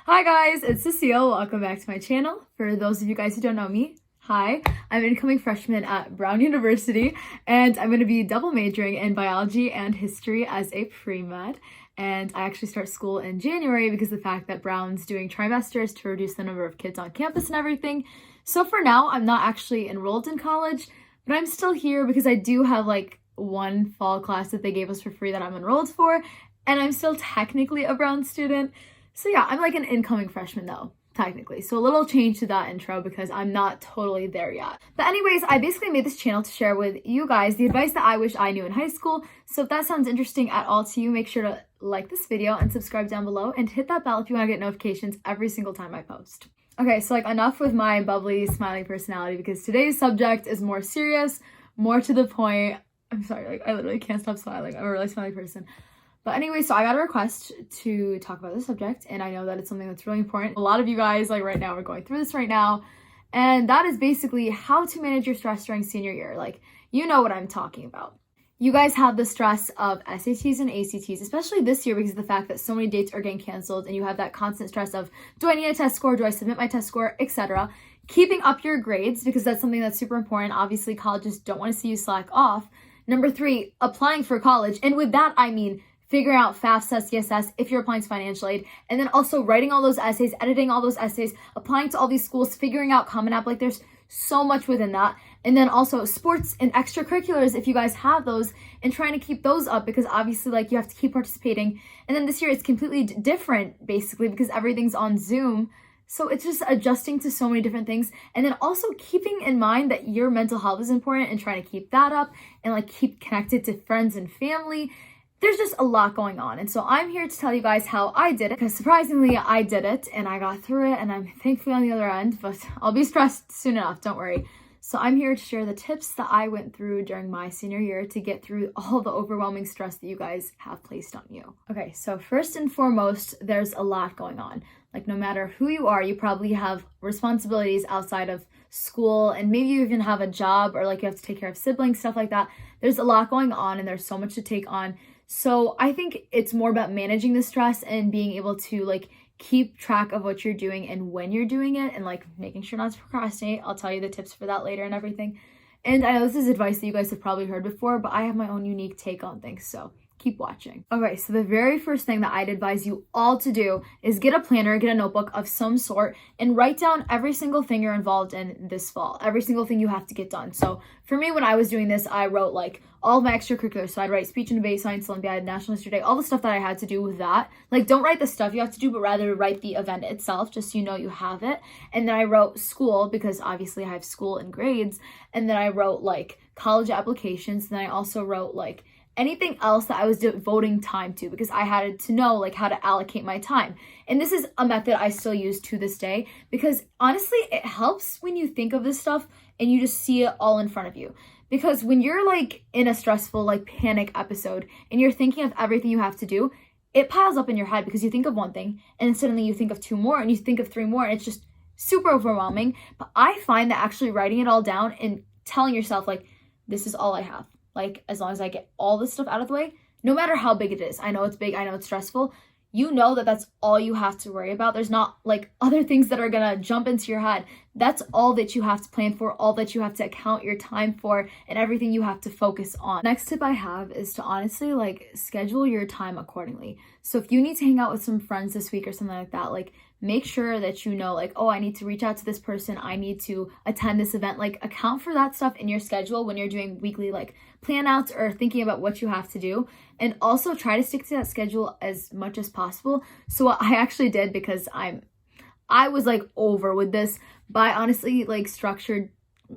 Hi guys, it's Cecile. Welcome back to my channel. For those of you guys who don't know me, hi. I'm an incoming freshman at Brown University, and I'm going to be double majoring in biology and history as a pre-med. And I actually start school in January because of the fact that Brown's doing trimesters to reduce the number of kids on campus and everything. So for now, I'm not actually enrolled in college, but I'm still here because I do have like one fall class that they gave us for free that I'm enrolled for, and I'm still technically a Brown student. So yeah, I'm like an incoming freshman though, technically. So a little change to that intro because I'm not totally there yet. But anyways, I basically made this channel to share with you guys the advice that I wish I knew in high school. So if that sounds interesting at all to you, make sure to like this video and subscribe down below and hit that bell if you want to get notifications every single time I post. Okay, so like enough with my bubbly, smiling personality because today's subject is more serious, more to the point. I'm sorry, like I literally can't stop smiling. I'm a really smiley person. But anyway, so I got a request to talk about this subject, and I know that it's something that's really important. A lot of you guys, like right now, are going through this right now, and that is basically how to manage your stress during senior year. Like, you know what I'm talking about. You guys have the stress of SATs and ACTs, especially this year because of the fact that so many dates are getting canceled, and you have that constant stress of, do I need a test score, do I submit my test score, etc. Keeping up your grades, because that's something that's super important. Obviously, colleges don't want to see you slack off. Number 3, applying for college, and with that, I mean figuring out FAFSA, CSS, if you're applying to financial aid, and then also writing all those essays, editing all those essays, applying to all these schools, figuring out Common App. Like there's so much within that. And then also sports and extracurriculars, if you guys have those, and trying to keep those up because obviously like you have to keep participating. And then this year it's completely different basically because everything's on Zoom. So it's just adjusting to so many different things. And then also keeping in mind that your mental health is important and trying to keep that up and like keep connected to friends and family. There's just a lot going on. And so I'm here to tell you guys how I did it because surprisingly I did it and I got through it and I'm thankfully on the other end, but I'll be stressed soon enough, don't worry. So I'm here to share the tips that I went through during my senior year to get through all the overwhelming stress that you guys have placed on you. Okay, so first and foremost, there's a lot going on. Like no matter who you are, you probably have responsibilities outside of school and maybe you even have a job or like you have to take care of siblings, stuff like that. There's a lot going on and there's so much to take on. So I think it's more about managing the stress and being able to like keep track of what you're doing and when you're doing it and like making sure not to procrastinate. I'll tell you the tips for that later and everything. And I know this is advice that you guys have probably heard before, but I have my own unique take on things. So keep watching. Okay, so the very first thing that I'd advise you all to do is get a planner, get a notebook of some sort, and write down every single thing you're involved in this fall, every single thing you have to get done. So for me, when I was doing this, I wrote like all of my extracurriculars. So I'd write speech and debate, science Olympiad, National History Day, all the stuff that I had to do with that. Like don't write the stuff you have to do, but rather write the event itself, just so you know you have it. And then I wrote school because obviously I have school and grades. And then I wrote like college applications. And then I also wrote like anything else that I was devoting time to because I had to know like how to allocate my time. And this is a method I still use to this day because honestly, it helps when you think of this stuff and you just see it all in front of you. Because when you're like in a stressful like panic episode and you're thinking of everything you have to do, it piles up in your head because you think of one thing and then suddenly you think of 2 more and you think of 3 more and it's just super overwhelming. But I find that actually writing it all down and telling yourself like, this is all I have. Like, as long as I get all this stuff out of the way, no matter how big it is, I know it's big, I know it's stressful, you know that that's all you have to worry about. There's not like other things that are gonna jump into your head. That's all that you have to plan for, all that you have to account your time for, and everything you have to focus on. Next tip I have is to honestly like schedule your time accordingly. So if you need to hang out with some friends this week or something like that, like make sure that you know like, oh, I need to reach out to this person, I need to attend this event. Like account for that stuff in your schedule when you're doing weekly like plan outs or thinking about what you have to do. And also try to stick to that schedule as much as possible. So what I actually did, because I was like over with this, but I honestly like structured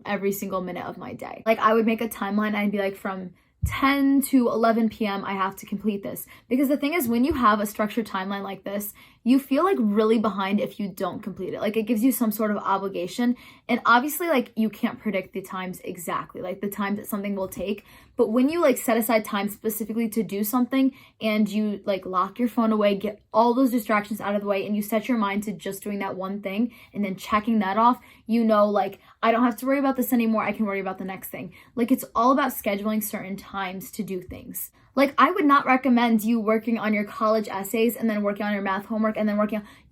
every single minute of my day. Like I would make a timeline, I'd be like from 10 to 11 p.m. I have to complete this. Because the thing is, when you have a structured timeline like this, you feel like really behind if you don't complete it. Like it gives you some sort of obligation. And obviously like you can't predict the times exactly, like the time that something will take. But when you like set aside time specifically to do something and you like lock your phone away, get all those distractions out of the way, and you set your mind to just doing that one thing and then checking that off, you know, like I don't have to worry about this anymore. I can worry about the next thing. Like it's all about scheduling certain times to do things. Like, I would not recommend you working on your college essays and then working on your math homework and then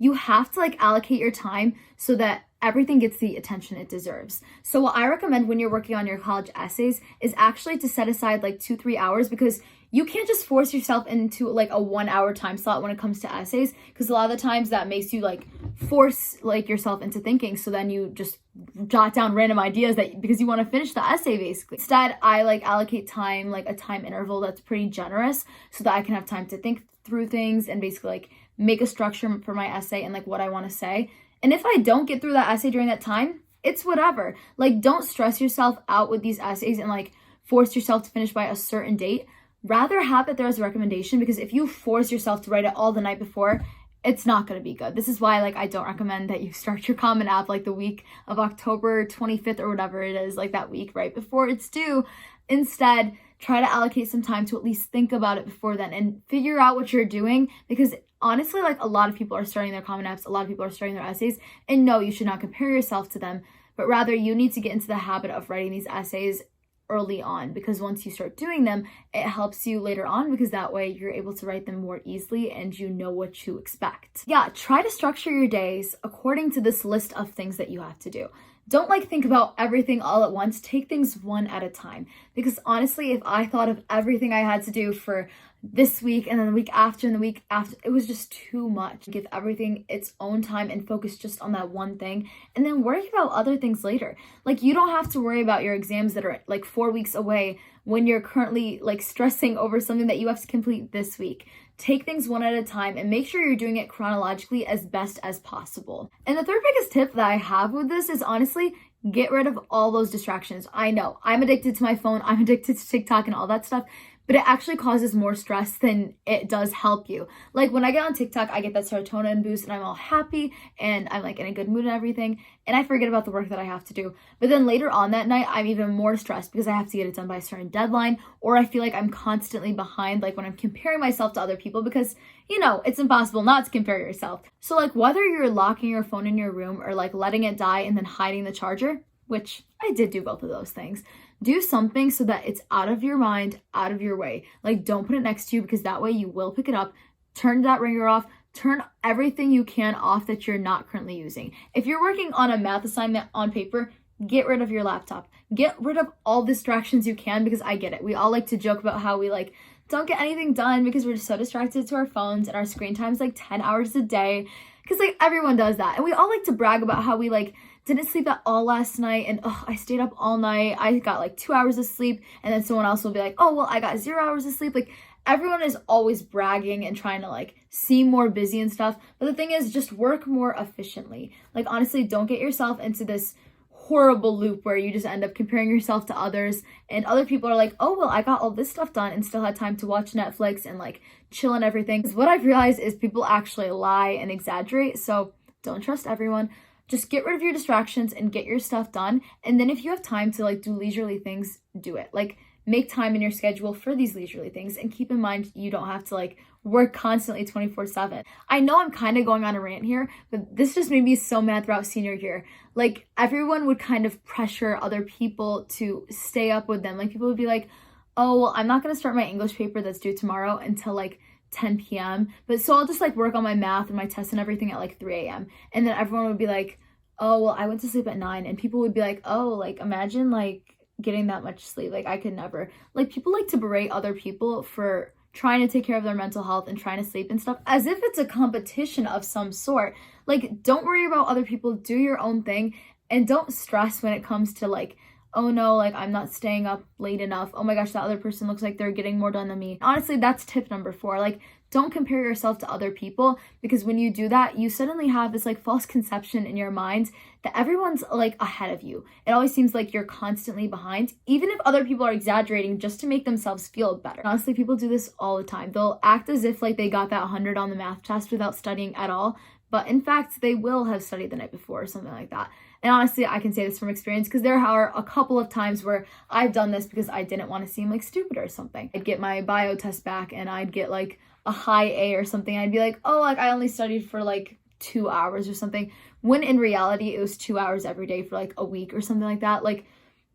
you have to like allocate your time so that everything gets the attention it deserves. So what I recommend when you're working on your college essays is actually to set aside like 2-3 hours, because you can't just force yourself into like a 1 hour time slot when it comes to essays, because a lot of the times that makes you like force like yourself into thinking. So then you just jot down random ideas that because you want to finish the essay basically. Instead, I like allocate time, like a time interval that's pretty generous, so that I can have time to think through things and basically like make a structure for my essay and like what I want to say. And if I don't get through that essay during that time, it's whatever. Like, don't stress yourself out with these essays and like force yourself to finish by a certain date. Rather have it there as a recommendation, because if you force yourself to write it all the night before, it's not going to be good. This is why like I don't recommend that you start your Common App like the week of October 25th or whatever it is, like that week right before it's due. Instead, try to allocate some time to at least think about it before then and figure out what you're doing, because honestly, like a lot of people are starting their Common Apps, a lot of people are starting their essays, and no, you should not compare yourself to them, but rather you need to get into the habit of writing these essays early on, because once you start doing them, it helps you later on, because that way you're able to write them more easily and you know what to expect. Yeah, try to structure your days according to this list of things that you have to do. Don't like think about everything all at once. Take things one at a time, because honestly, if I thought of everything I had to do for this week and then the week after and the week after, it was just too much. Give everything its own time and focus just on that one thing, and then worry about other things later. Like, you don't have to worry about your exams that are like 4 weeks away when you're currently like stressing over something that you have to complete this week. Take things one at a time and make sure you're doing it chronologically as best as possible. And the third biggest tip that I have with this is honestly, get rid of all those distractions. I know I'm addicted to my phone, I'm addicted to TikTok and all that stuff, but it actually causes more stress than it does help you. Like, when I get on TikTok, I get that serotonin boost and I'm all happy and I'm like in a good mood and everything, and I forget about the work that I have to do. But then later on that night, I'm even more stressed because I have to get it done by a certain deadline, or I feel like I'm constantly behind, like when I'm comparing myself to other people, because you know, it's impossible not to compare yourself. So like, whether you're locking your phone in your room or like letting it die and then hiding the charger, which I did do both of those things, do something so that it's out of your mind, out of your way. Like, don't put it next to you, because that way you will pick it up. Turn that ringer off. Turn everything you can off that you're not currently using. If you're working on a math assignment on paper, get rid of your laptop. Get rid of all distractions you can, because I get it. We all like to joke about how we like don't get anything done because we're just so distracted to our phones, and our screen time's like 10 hours a day, because like everyone does that. And we all like to brag about how we like didn't sleep at all last night, and I stayed up all night. I got like 2 hours of sleep, and then someone else will be like, oh, well, I got 0 hours of sleep. Like, everyone is always bragging and trying to like seem more busy and stuff. But the thing is, just work more efficiently. Like, honestly, don't get yourself into this horrible loop where you just end up comparing yourself to others, and other people are like, oh, well, I got all this stuff done and still had time to watch Netflix and like chill and everything. Because what I've realized is people actually lie and exaggerate. So don't trust everyone. Just get rid of your distractions and get your stuff done. And then if you have time to like do leisurely things, do it. Like, make time in your schedule for these leisurely things, and keep in mind you don't have to like work constantly 24/7. I know I'm kind of going on a rant here, but this just made me so mad throughout senior year. Like, everyone would kind of pressure other people to stay up with them. Like, people would be like, oh, well, I'm not going to start my English paper that's due tomorrow until like 10 p.m. But so I'll just like work on my math and my tests and everything at like 3 a.m. And then everyone would be like, oh, well, I went to sleep at 9. And people would be like, oh, like, imagine like getting that much sleep. Like, I could never. Like, people like to berate other people for trying to take care of their mental health and trying to sleep and stuff as if it's a competition of some sort. Like, don't worry about other people. Do your own thing, and don't stress when it comes to like, oh no, like I'm not staying up late enough. Oh my gosh, that other person looks like they're getting more done than me. Honestly, that's tip number 4. Like, don't compare yourself to other people, because when you do that, you suddenly have this like false conception in your mind that everyone's like ahead of you. It always seems like you're constantly behind, even if other people are exaggerating just to make themselves feel better. Honestly, people do this all the time. They'll act as if like they got that 100 on the math test without studying at all, but in fact, they will have studied the night before or something like that. And honestly, I can say this from experience, because there are a couple of times where I've done this because I didn't want to seem like stupid or something. I'd get my bio test back and I'd get like a high A or something. I'd be like, oh, like I only studied for like 2 hours or something, when in reality it was 2 hours every day for like a week or something like that. Like,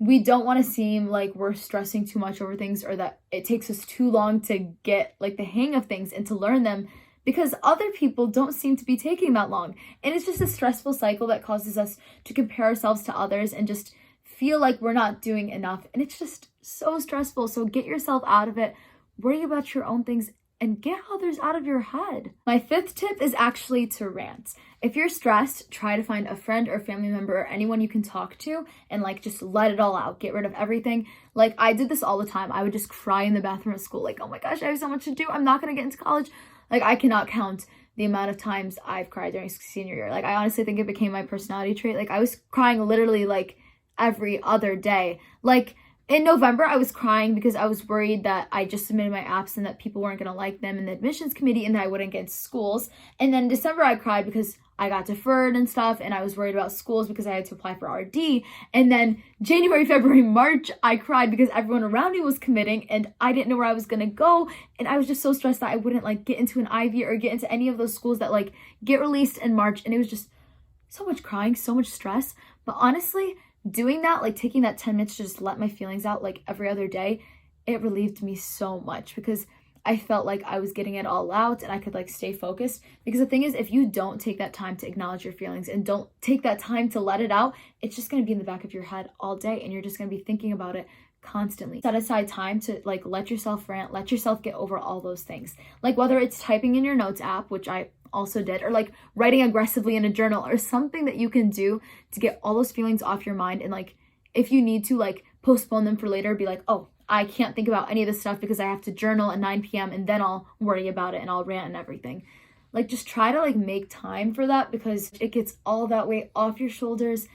we don't want to seem like we're stressing too much over things, or that it takes us too long to get like the hang of things and to learn them, because other people don't seem to be taking that long. And it's just a stressful cycle that causes us to compare ourselves to others and just feel like we're not doing enough. And it's just so stressful. So get yourself out of it, worry about your own things, and get others out of your head. My 5th tip is actually to rant. If you're stressed, try to find a friend or family member or anyone you can talk to and like just let it all out. Get rid of everything. Like I did this all the time. I would just cry in the bathroom at school like, oh my gosh, I have so much to do. I'm not gonna get into college. Like I cannot count the amount of times I've cried during senior year. Like I honestly think it became my personality trait. Like I was crying literally like every other day. Like in November, I was crying because I was worried that I just submitted my apps and that people weren't going to like them in the admissions committee and that I wouldn't get into schools. And then in December, I cried because I got deferred and stuff, and I was worried about schools because I had to apply for RD. And then January, February, March, I cried because everyone around me was committing and I didn't know where I was going to go. And I was just so stressed that I wouldn't like get into an Ivy or get into any of those schools that like get released in March. And it was just so much crying, so much stress. But honestly, doing that, like taking that 10 minutes to just let my feelings out like every other day, it relieved me so much because I felt like I was getting it all out and I could like stay focused. Because the thing is, if you don't take that time to acknowledge your feelings and don't take that time to let it out, it's just going to be in the back of your head all day and you're just going to be thinking about it constantly. Set aside time to like let yourself rant, let yourself get over all those things. Like whether it's typing in your notes app, which I also did, or like writing aggressively in a journal, or something that you can do to get all those feelings off your mind. And like if you need to like postpone them for later, be like, oh, I can't think about any of this stuff because I have to journal at 9 p.m. and then I'll worry about it and I'll rant and everything. Like just try to like make time for that because it gets all that weight off your shoulders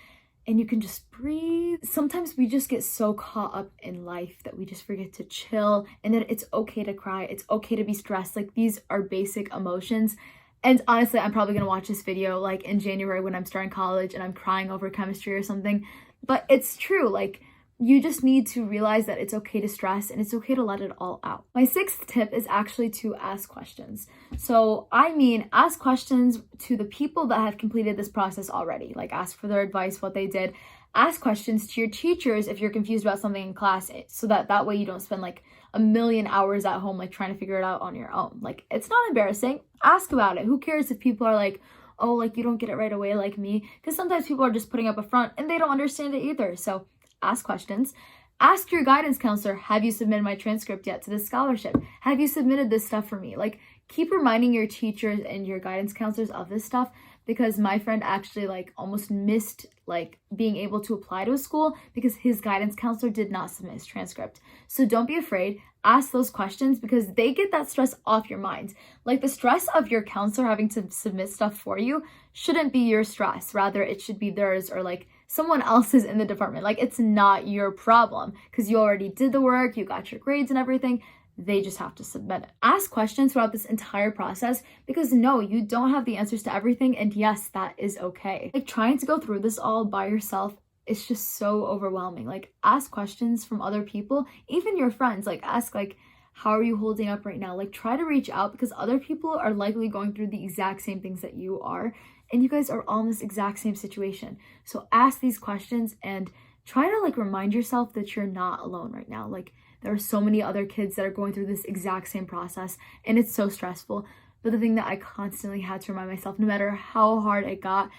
and you can just breathe. Sometimes we just get so caught up in life that we just forget to chill, and that it's okay to cry, it's okay to be stressed. Like these are basic emotions. And honestly, I'm probably gonna watch this video like in January when I'm starting college and I'm crying over chemistry or something. But it's true, like you just need to realize that it's okay to stress and it's okay to let it all out. My 6th tip is actually to ask questions. So I mean, ask questions to the people that have completed this process already. Like ask for their advice, what they did. Ask questions to your teachers if you're confused about something in class, so that way you don't spend like a million hours at home like trying to figure it out on your own. Like it's not embarrassing. Ask about it. Who cares if people are like, oh, like you don't get it right away like me? Because sometimes people are just putting up a front and they don't understand it either. So ask questions. Ask your guidance counselor, have you submitted my transcript yet to this scholarship? Have you submitted this stuff for me? Like keep reminding your teachers and your guidance counselors of this stuff, because my friend actually like almost missed like being able to apply to a school because his guidance counselor did not submit his transcript. So don't be afraid. Ask those questions because they get that stress off your mind. Like the stress of your counselor having to submit stuff for you shouldn't be your stress. Rather, it should be theirs or like someone else's in the department. Like it's not your problem because you already did the work, you got your grades and everything. They just have to submit it. Ask questions throughout this entire process because no, you don't have the answers to everything, and yes, that is okay. Like trying to go through this all by yourself, it's just so overwhelming. Like ask questions from other people, even your friends. Like ask like, how are you holding up right now? Like try to reach out because other people are likely going through the exact same things that you are, and you guys are all in this exact same situation. So ask these questions and try to like remind yourself that you're not alone right now. Like there are so many other kids that are going through this exact same process and it's so stressful. But the thing that I constantly had to remind myself, no matter how hard it got,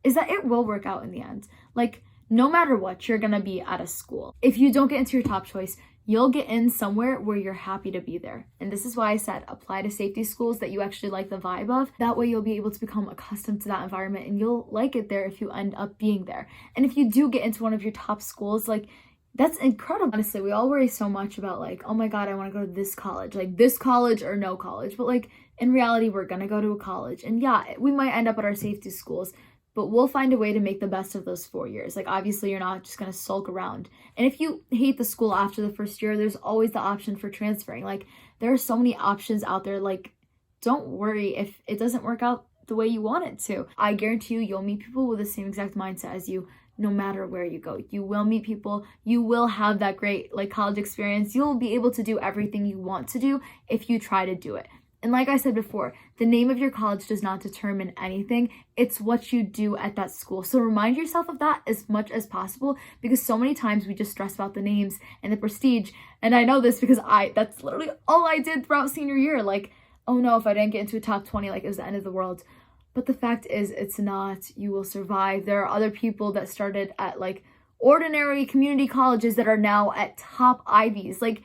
is that it will work out in the end. Like no matter what, you're gonna be at a school. If you don't get into your top choice, you'll get in somewhere where you're happy to be there. And this is why I said apply to safety schools that you actually like the vibe of. That way you'll be able to become accustomed to that environment and you'll like it there if you end up being there. And if you do get into one of your top schools, like that's incredible. Honestly, we all worry so much about like, oh my God, I want to go to this college, like this college or no college. But like in reality, we're gonna go to a college. And yeah, we might end up at our safety schools, but we'll find a way to make the best of those 4 years. Like obviously you're not just gonna sulk around. And if you hate the school after the first year, there's always the option for transferring. Like there are so many options out there. Like don't worry if it doesn't work out the way you want it to. I guarantee you'll meet people with the same exact mindset as you. No matter where you go, you will meet people, you will have that great like college experience. You'll be able to do everything you want to do if you try to do it. And like I said before, the name of your college does not determine anything. It's what you do at that school. So remind yourself of that as much as possible, because so many times we just stress about the names and the prestige. And I know this because that's literally all I did throughout senior year. Like, oh no, if I didn't get into a top 20, like it was the end of the world. But the fact is, it's not. You will survive. There are other people that started at like ordinary community colleges that are now at top Ivies. Like,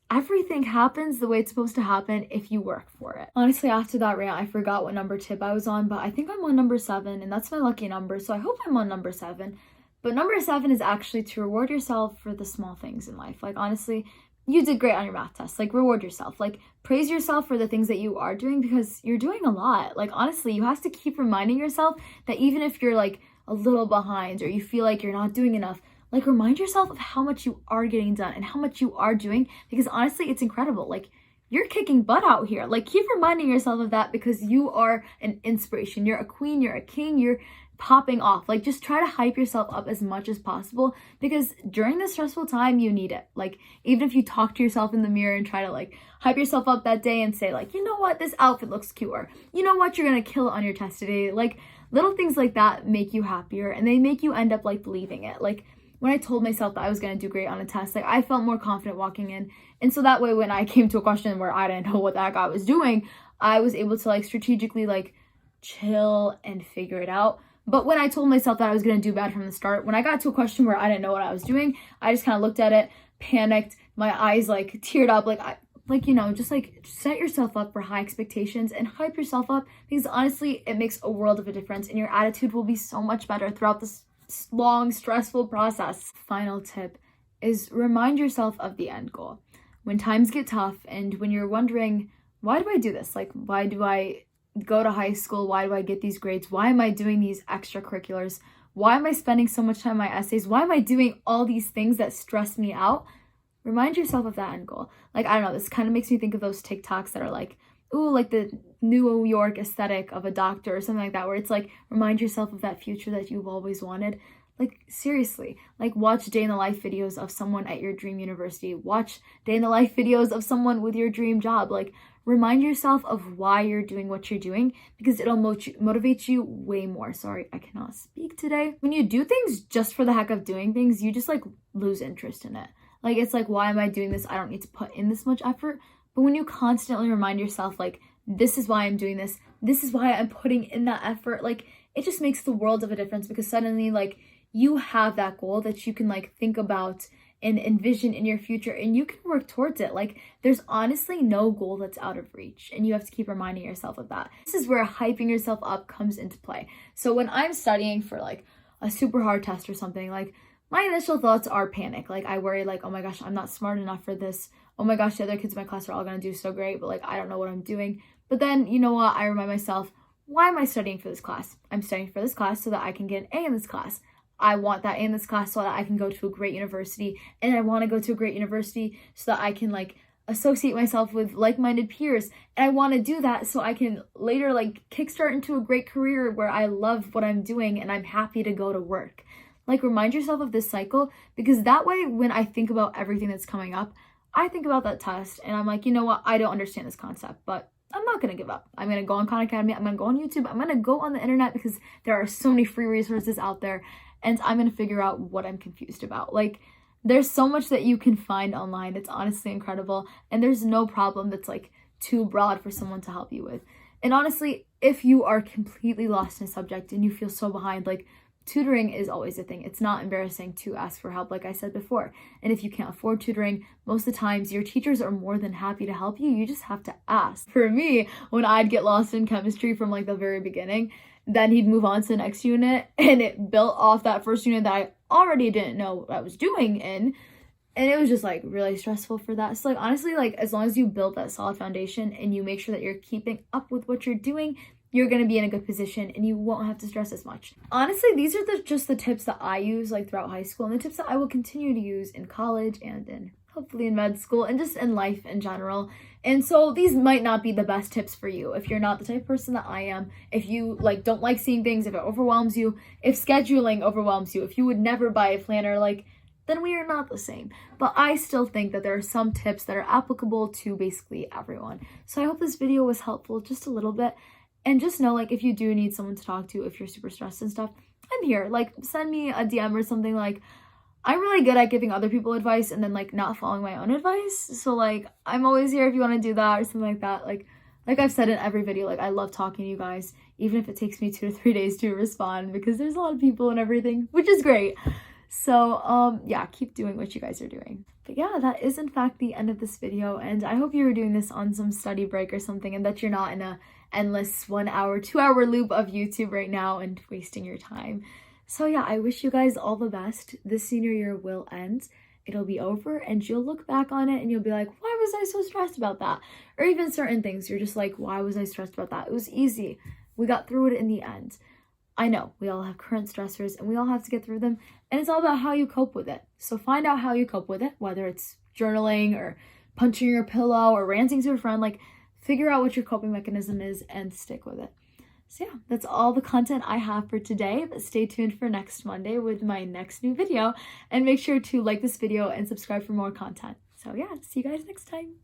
everything happens the way it's supposed to happen if you work for it. Honestly, after that rant, I forgot what number tip I was on, but I think I'm on number 7, and that's my lucky number, so I hope I'm on number 7. But number 7 is actually to reward yourself for the small things in life. Like, honestly, you did great on your math test. Like, reward yourself. Like, praise yourself for the things that you are doing, because you're doing a lot. Like, honestly, you have to keep reminding yourself that even if you're like a little behind or you feel like you're not doing enough, like, remind yourself of how much you are getting done and how much you are doing, because honestly, it's incredible. Like, you're kicking butt out here. Like, keep reminding yourself of that, because you are an inspiration. You're a queen, you're a king, you're popping off. Like, just try to hype yourself up as much as possible, because during this stressful time, you need it. Like, even if you talk to yourself in the mirror and try to like hype yourself up that day and say like, you know what, this outfit looks cute, or you know what, you're gonna kill it on your test today. Like, little things like that make you happier, and they make you end up like believing it. Like, when I told myself that I was going to do great on a test, like, I felt more confident walking in. And so that way, when I came to a question where I didn't know what the heck I was doing, I was able to like strategically like chill and figure it out. But when I told myself that I was going to do bad from the start, when I got to a question where I didn't know what I was doing, I just kind of looked at it, panicked, my eyes like teared up, just like set yourself up for high expectations and hype yourself up, because honestly, it makes a world of a difference, and your attitude will be so much better throughout this long, stressful process. Final tip is remind yourself of the end goal. When times get tough and when you're wondering, why do I do this? Like, why do I go to high school? Why do I get these grades? Why am I doing these extracurriculars? Why am I spending so much time on my essays? Why am I doing all these things that stress me out? Remind yourself of that end goal. Like, I don't know, this kind of makes me think of those TikToks that are like, ooh, like the New York aesthetic of a doctor or something like that, where it's like, remind yourself of that future that you've always wanted. Like, seriously, like, watch day in the life videos of someone at your dream university. Watch day in the life videos of someone with your dream job. Like, remind yourself of why you're doing what you're doing, because it'll motivate you way more. Sorry, I cannot speak today. When you do things just for the heck of doing things, you just like lose interest in it. Like, it's like, why am I doing this? I don't need to put in this much effort. But when you constantly remind yourself, like, this is why I'm doing this, this is why I'm putting in that effort, like, it just makes the world of a difference, because suddenly, like, you have that goal that you can, like, think about and envision in your future, and you can work towards it. Like, there's honestly no goal that's out of reach, and you have to keep reminding yourself of that. This is where hyping yourself up comes into play. So when I'm studying for, like, a super hard test or something, like, my initial thoughts are panic. Like, I worry, like, oh my gosh, I'm not smart enough for this. Oh my gosh, the other kids in my class are all going to do so great, but like, I don't know what I'm doing. But then, you know what? I remind myself, why am I studying for this class? I'm studying for this class so that I can get an A in this class. I want that A in this class so that I can go to a great university. And I want to go to a great university so that I can like associate myself with like-minded peers. And I want to do that so I can later like kickstart into a great career where I love what I'm doing and I'm happy to go to work. Like, remind yourself of this cycle, because that way, when I think about everything that's coming up, I think about that test and I'm like, you know what? I don't understand this concept, but I'm not going to give up. I'm going to go on Khan Academy. I'm going to go on YouTube. I'm going to go on the internet, because there are so many free resources out there, and I'm going to figure out what I'm confused about. Like, there's so much that you can find online. It's honestly incredible. And there's no problem that's like too broad for someone to help you with. And honestly, if you are completely lost in a subject and you feel so behind, like, tutoring is always a thing. It's not embarrassing to ask for help, like I said before. And if you can't afford tutoring, most of the times your teachers are more than happy to help you. You just have to ask. For me, when I'd get lost in chemistry from like the very beginning, then he'd move on to the next unit, and it built off that first unit that I already didn't know what I was doing in. And it was just like really stressful for that. So like, honestly, like, as long as you build that solid foundation and you make sure that you're keeping up with what you're doing, you're going to be in a good position and you won't have to stress as much. Honestly, these are just the tips that I use like throughout high school, and the tips that I will continue to use in college and in hopefully in med school and just in life in general. And so these might not be the best tips for you if you're not the type of person that I am. If you like don't like seeing things, if it overwhelms you, if scheduling overwhelms you, if you would never buy a planner, like, then we are not the same. But I still think that there are some tips that are applicable to basically everyone. So I hope this video was helpful just a little bit. And just know, like, if you do need someone to talk to, if you're super stressed and stuff, I'm here. Like, send me a DM or something. Like, I'm really good at giving other people advice and then, like, not following my own advice. So, like, I'm always here if you want to do that or something like that. Like I've said in every video, like, I love talking to you guys, even if it takes me 2 to 3 days to respond, because there's a lot of people and everything, which is great. So, yeah, keep doing what you guys are doing. But yeah, that is in fact the end of this video, and I hope you were doing this on some study break or something, and that you're not in a endless 1 hour, 2 hour loop of YouTube right now and wasting your time. So yeah, I wish you guys all the best. This senior year will end. It'll be over, and you'll look back on it and you'll be like, why was I so stressed about that? Or even certain things, you're just like, why was I stressed about that? It was easy. We got through it in the end. I know we all have current stressors and we all have to get through them, and it's all about how you cope with it. So find out how you cope with it, whether it's journaling or punching your pillow or ranting to a friend. Like, figure out what your coping mechanism is and stick with it. So yeah, that's all the content I have for today, but stay tuned for next Monday with my next new video, and make sure to like this video and subscribe for more content. So yeah, see you guys next time.